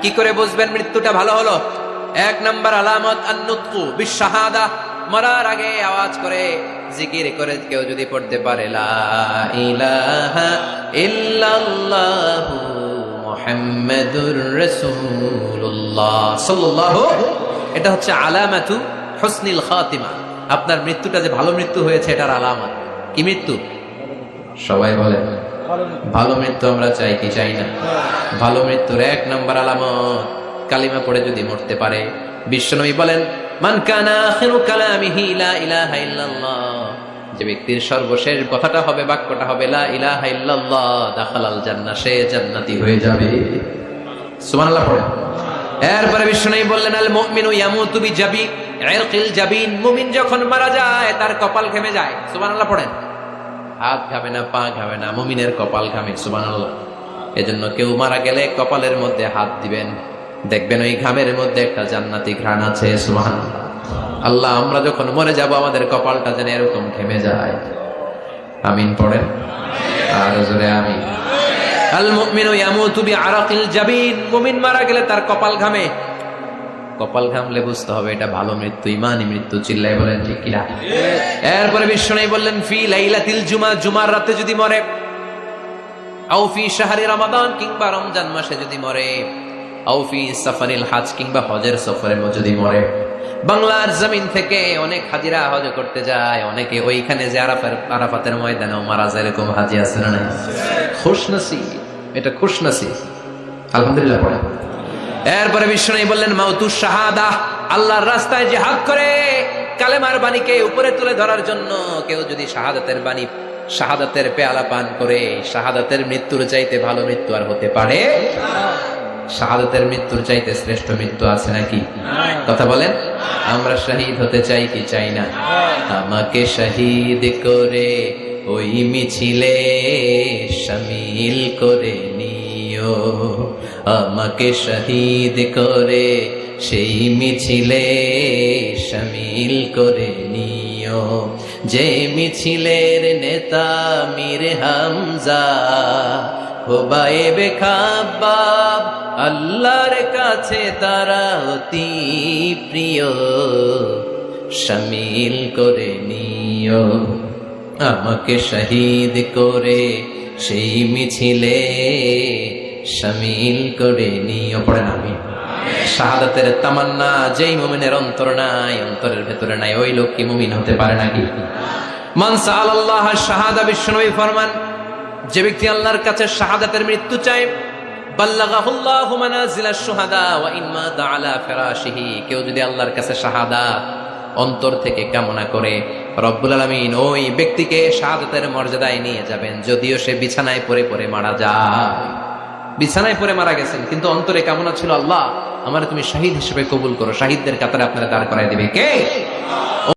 কি করে বুঝবেন মৃত্যুটা ভালো হলো? এক নাম্বার আলামত আন-নুতকু বিশ-শাহাদা, মরার আগে আওয়াজ করে জিকির করে কেউ যদি পড়তে পারে লা ইলাহা ইল্লাল্লাহু মুহাম্মাদুর রাসূলুল্লাহ সাল্লাল্লাহু, এটা হচ্ছে আলামাতু হুসনিল খাতিমা। আপনার মৃত্যুটা যে ভালো মৃত্যু হয়েছে এটার আলামত। কি মৃত্যু? সবাই বলে ভালো মৃত্যু আমরা চাই কি চাই না? ভালো মৃত্যুর এক নম্বর আলামত কালিমা পড়ে যদি মরতে পারে। বিশ্বনবী বলেন মান কানা আখিরু কালামিহি লা ইলাহা ইল্লাল্লাহ, যে ব্যক্তির সর্বশেষ কথাটা হবে, বাক্যটা হবে লা ইলাহা ইল্লাল্লাহ, দাখালাল জান্নাহ, সে জান্নাতি হয়ে যাবে। সুবহানাল্লাহ পড়েন। এরপরে বিশ্বনবী বললেন আল মুমিনু ইয়ামুতু বিজাবি ইরকিল জাবিন, মুমিন যখন মারা যায় তার কপাল ঘেমে যায়। সুবহানাল্লাহ পড়েন। হাত ঘামে না, পা ঘামে না, মুমিনের কপাল ঘামে। সুবহানাল্লাহ। এজন্য কেউ মারা গেলে কপালের মধ্যে হাত দিবেন, দেখবেন ওই ঘামের মধ্যে একটা জান্নাতি ঘ্রাণ আছে। সুবহানাল্লাহ। আল্লাহ, আমরা যখন মরে যাব আমাদের কপালটা যেন এরকম ঘেমে যায়। আমিন পড়েন আর জোরে আমিন। আল মুমিনু ইয়ামুতু বিআরাকিল জাবিন, মুমিন মারা গেলে তার কপাল ঘামে। কপাল ঘামলে বুঝতে হবে এটা ভালো মৃত্যু, ইমানি মৃত্যু। চিল্লায় বলেন ঠিক কিনা? এরপরে বিশ্বনবী বললেন ফি লাইলাতিল জুমা, জুমার রাতে যদি মরে, আও ফি শাহরি রমাদান, কিংবা রমজান মাসে যদি মরে, আও ফি সাফারিল হজ, কিংবা হজের সফরে যদি মরে। বাংলার জমিন থেকে অনেক হাজিরা হজ করতে যায়, অনেকে ওইখানে যে আরাফাতের ময়দানেও মারা যায়, এরকম হাজি আছে না নাই? খুশনসিব, এটা খুশনসিব। আলহামদুলিল্লাহ পড়ে। এরপরে বিশ্বনবী বললেন মাউতুশ শাহাদা, আল্লাহর রাস্তায় জিহাদ করে কালেমার বাণীকে উপরে তুলে ধরার জন্য কেউ যদি শাহাদাতের বাণী, শাহাদাতের পেয়ালা পান করে, শাহাদাতের মৃত্যুর চাইতে ভালো মৃত্যু আর হতে পারে? শাহাদাতের মৃত্যুর চাইতে শ্রেষ্ঠ মৃত্যু আছে নাকি? কথা বলেন। আমরা শহীদ হতে চাই কি চাই না? আমাকে শহীদ করে ওই মিছিলে শামিল করে নিও, আমাকে শহীদ করে সেই মিছিলে শামিল করে নিও, যে মিছিলের নেতা মীর হামজা, হুবাইবে খাব্বাব, আল্লাহর কাছে তারা অতি প্রিয়, শামিল করে নিও, আমাকে শহীদ করে সেই মিছিলে শামিল করে নিও। পড়েন আমিন। শাহাদাতের তামান্না যেই মুমিনের অন্তর নাই, অন্তরের ভেতরে নাই, ওই লোক কি মুমিন হতে পারে নাকি? মান সাআলাল্লাহ শাহাদা, বিশ্বনবী ফরমান যে ব্যক্তি আল্লাহর কাছে শাহাদাতের মৃত্যু চায়, বাল্লাগাহুল্লাহু মানাজিলাশ শুহাদা ওয়া ইন মাতা আলা ফিরাশিহি, কেউ যদি আল্লাহর কাছে শাহাদাত অন্তর থেকে কামনা করে, রব্বুল আলামিন ওই ব্যক্তিকে শাহাদাতের মর্যাদায় নিয়ে যাবেন, যদিও সে বিছানায় পড়ে পড়ে মারা যায়। বিছানায় পড়ে মারা গেছেন, কিন্তু অন্তরে কামনা ছিল আল্লাহ আমার তুমি শহীদ হিসেবে কবুল করো, শহীদদের কাতারে আপনারা দাঁড় করায় দিবে কে?